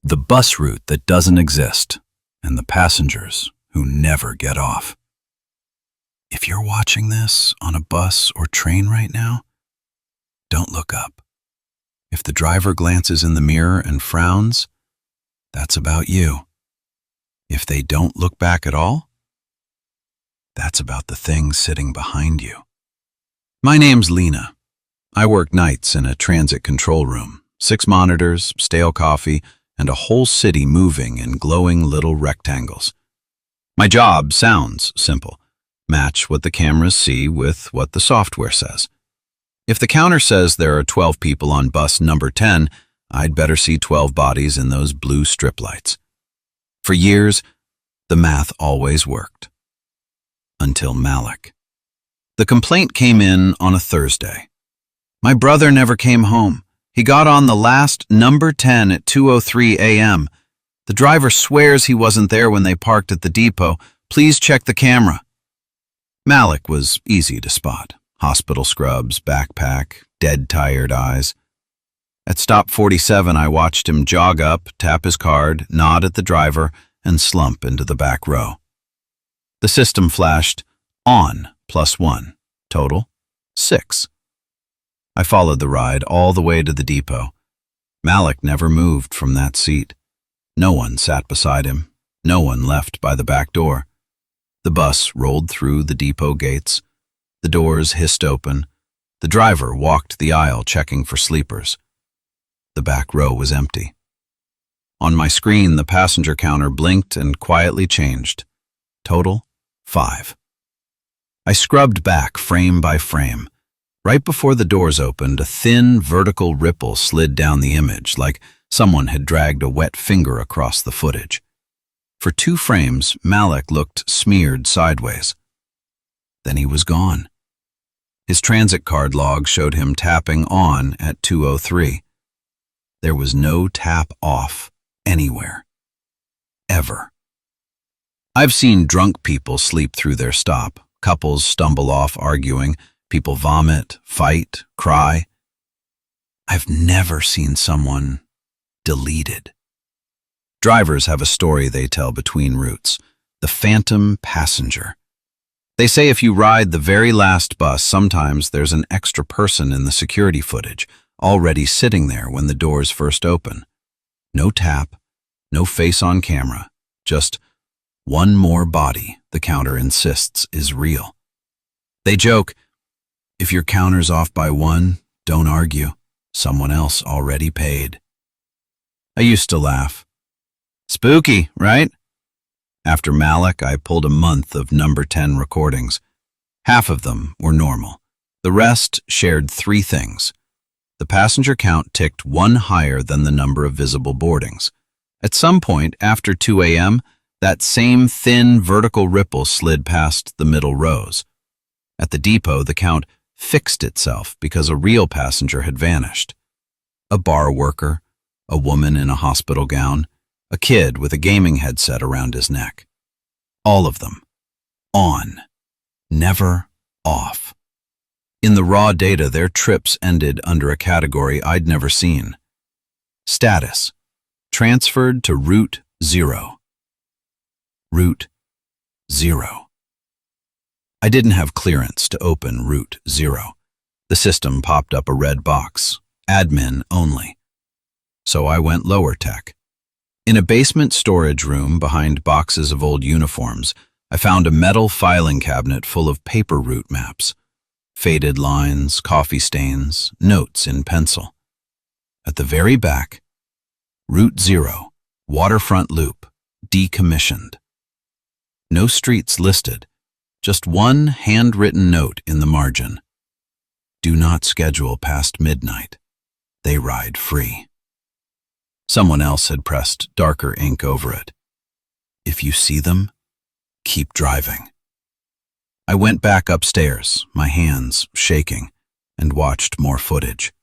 The bus route that doesn't exist, and the passengers who never get off. If you're watching this on a bus or train right now, don't look up. If the driver glances in the mirror and frowns, that's about you. If they don't look back at all, that's about the thing sitting behind you. My name's Lena. I work nights in a transit control room, 6 monitors, stale coffee, and a whole city moving in glowing little rectangles. My job sounds simple. Match what the cameras see with what the software says. If the counter says there are 12 people on bus number 10, I'd better see 12 bodies in those blue strip lights. For years, the math always worked. Until Malik. The complaint came in on a Thursday. My brother never came home. He got on the last number 10 at 2:03 a.m. The driver swears he wasn't there when they parked at the depot. Please check the camera. Malik was easy to spot. Hospital scrubs, backpack, dead tired eyes. At stop 47, I watched him jog up, tap his card, nod at the driver, and slump into the back row. The system flashed, on +1, total 6. I followed the ride all the way to the depot. Malik never moved from that seat. No one sat beside him. No one left by the back door. The bus rolled through the depot gates. The doors hissed open. The driver walked the aisle checking for sleepers. The back row was empty. On my screen, the passenger counter blinked and quietly changed. Total, 5. I scrubbed back frame by frame. Right before the doors opened, a thin, vertical ripple slid down the image, like someone had dragged a wet finger across the footage. For 2 frames, Malik looked smeared sideways. Then he was gone. His transit card log showed him tapping on at 2:03. There was no tap off anywhere. Ever. I've seen drunk people sleep through their stop, couples stumble off arguing, people vomit, fight, cry. I've never seen someone deleted. Drivers have a story they tell between routes, the phantom passenger. They say if you ride the very last bus, sometimes there's an extra person in the security footage, already sitting there when the doors first open. No tap, no face on camera, just one more body the counter insists is real. They joke, if your counter's off by 1, don't argue. Someone else already paid. I used to laugh. Spooky, right? After Malik, I pulled a month of number 10 recordings. Half of them were normal. The rest shared 3 things. The passenger count ticked 1 higher than the number of visible boardings. At some point after 2 a.m., that same thin vertical ripple slid past the middle rows. At the depot, the count fixed itself because a real passenger had vanished. A bar worker, a woman in a hospital gown, a kid with a gaming headset around his neck. All of them. On. Never off. In the raw data, their trips ended under a category I'd never seen. Status. Transferred to Route 0. Route 0. I didn't have clearance to open Route 0. The system popped up a red box, admin only. So I went lower tech. In a basement storage room behind boxes of old uniforms, I found a metal filing cabinet full of paper route maps, faded lines, coffee stains, notes in pencil. At the very back, Route 0, waterfront loop, decommissioned. No streets listed. Just one handwritten note in the margin. Do not schedule past midnight. They ride free. Someone else had pressed darker ink over it. If you see them, keep driving. I went back upstairs, my hands shaking, and watched more footage.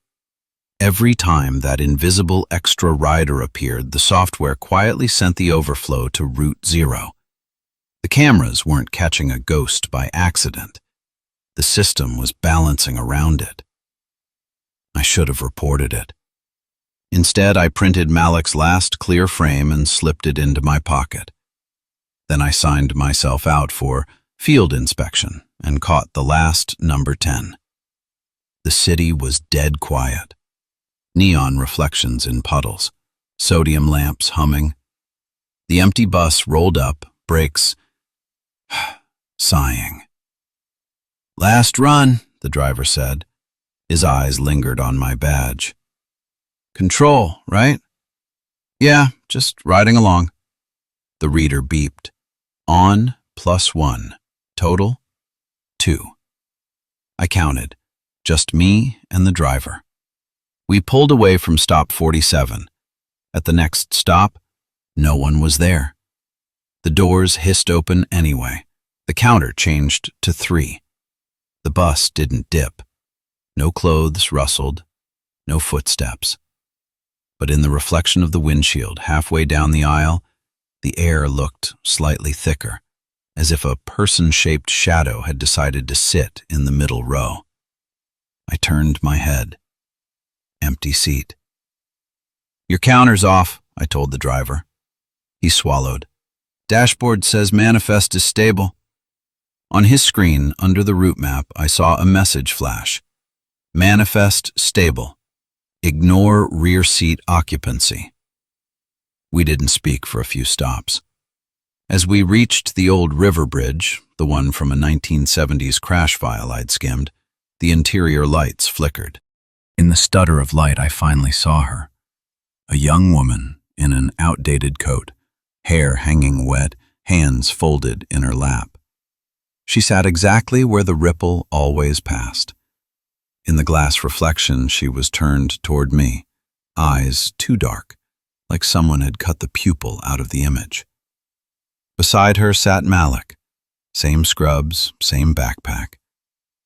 Every time that invisible extra rider appeared, the software quietly sent the overflow to Route 0. The cameras weren't catching a ghost by accident. The system was balancing around it. I should have reported it. Instead, I printed Malik's last clear frame and slipped it into my pocket. Then I signed myself out for field inspection and caught the last number 10. The city was dead quiet. Neon reflections in puddles, sodium lamps humming. The empty bus rolled up, brakes, sighing. "Last run," the driver said. His eyes lingered on my badge. "Control, right?" "Yeah, just riding along." The reader beeped. On +1. Total 2. I counted. Just me and the driver. We pulled away from stop 47. At the next stop, no one was there. The doors hissed open anyway. The counter changed to 3. The bus didn't dip. No clothes rustled. No footsteps. But in the reflection of the windshield halfway down the aisle, the air looked slightly thicker, as if a person-shaped shadow had decided to sit in the middle row. I turned my head. Empty seat. "Your counter's off," I told the driver. He swallowed. "Dashboard says manifest is stable." On his screen, under the route map, I saw a message flash. Manifest stable. Ignore rear seat occupancy. We didn't speak for a few stops. As we reached the old river bridge, the one from a 1970s crash file I'd skimmed, the interior lights flickered. In the stutter of light, I finally saw her. A young woman in an outdated coat, hair hanging wet, hands folded in her lap. She sat exactly where the ripple always passed. In the glass reflection, she was turned toward me, eyes too dark, like someone had cut the pupil out of the image. Beside her sat Malik, same scrubs, same backpack.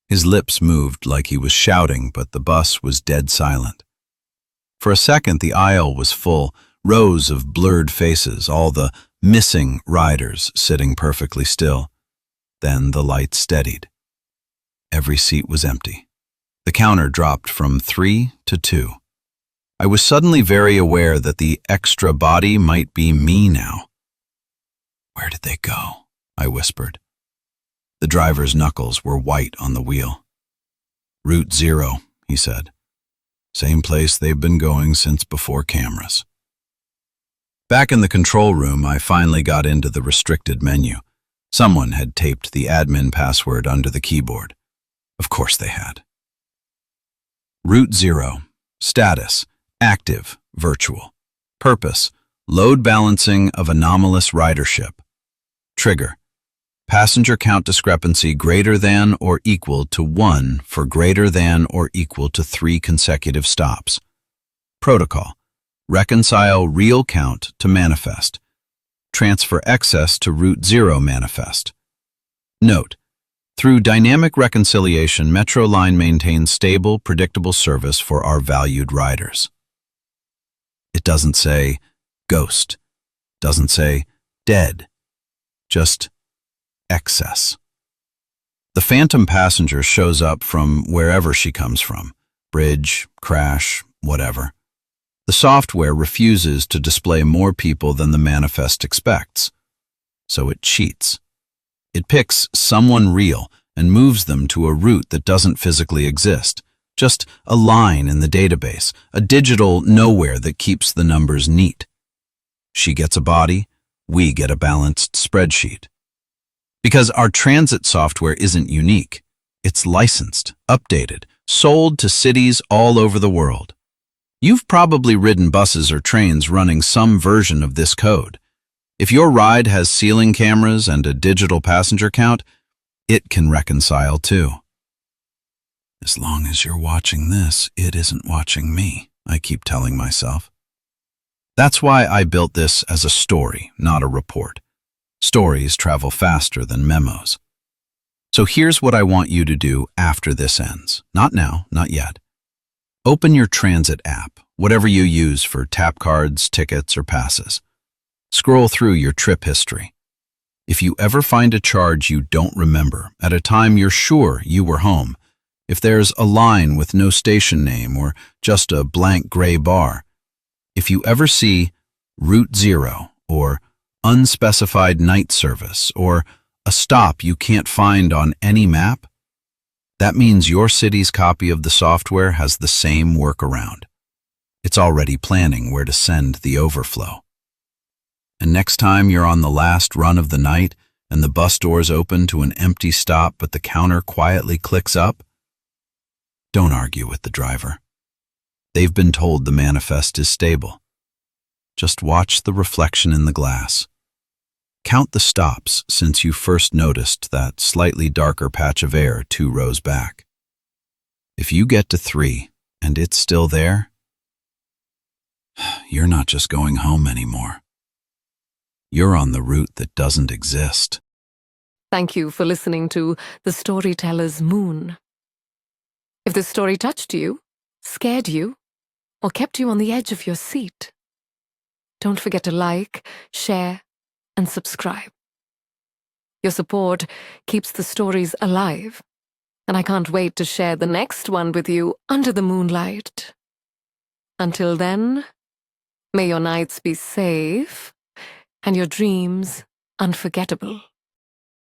His lips moved like he was shouting, but the bus was dead silent. For a second, the aisle was full, rows of blurred faces, all the missing riders sitting perfectly still. Then the light steadied. Every seat was empty. The counter dropped from 3 to 2. I was suddenly very aware that the extra body might be me now. "Where did they go?" I whispered. The driver's knuckles were white on the wheel. "Route 0, he said. "Same place they've been going since before cameras." Back in the control room, I finally got into the restricted menu. Someone had taped the admin password under the keyboard. Of course they had. Route 0. Status: active, virtual. Purpose: load balancing of anomalous ridership. Trigger: passenger count discrepancy greater than or equal to 1 for greater than or equal to 3 consecutive stops. Protocol: reconcile real count to manifest. Transfer excess to Route 0 manifest. Note: through dynamic reconciliation, Metro Line maintains stable, predictable service for our valued riders. It doesn't say ghost, doesn't say dead, just excess. The phantom passenger shows up from wherever she comes from, bridge, crash, whatever. The software refuses to display more people than the manifest expects, so it cheats. It picks someone real and moves them to a route that doesn't physically exist, just a line in the database, a digital nowhere that keeps the numbers neat. She gets a body, we get a balanced spreadsheet. Because our transit software isn't unique. It's licensed, updated, sold to cities all over the world. You've probably ridden buses or trains running some version of this code. If your ride has ceiling cameras and a digital passenger count, it can reconcile too. As long as you're watching this, it isn't watching me, I keep telling myself. That's why I built this as a story, not a report. Stories travel faster than memos. So here's what I want you to do after this ends. Not now, not yet. Open your transit app, whatever you use for tap cards, tickets, or passes. Scroll through your trip history. If you ever find a charge you don't remember, at a time you're sure you were home, if there's a line with no station name or just a blank gray bar, If you ever see Route 0 or Unspecified Night Service or a stop you can't find on any map, that means your city's copy of the software has the same workaround. It's already planning where to send the overflow. And next time you're on the last run of the night and the bus doors open to an empty stop but the counter quietly clicks up, don't argue with the driver. They've been told the manifest is stable. Just watch the reflection in the glass. Count the stops since you first noticed that slightly darker patch of air 2 rows back. If you get to 3 and it's still there, you're not just going home anymore. You're on the route that doesn't exist. Thank you for listening to The Storyteller's Moon. If this story touched you, scared you, or kept you on the edge of your seat, don't forget to like, share, and subscribe. Your support keeps the stories alive, and I can't wait to share the next one with you under the moonlight. Until then, may your nights be safe and your dreams unforgettable.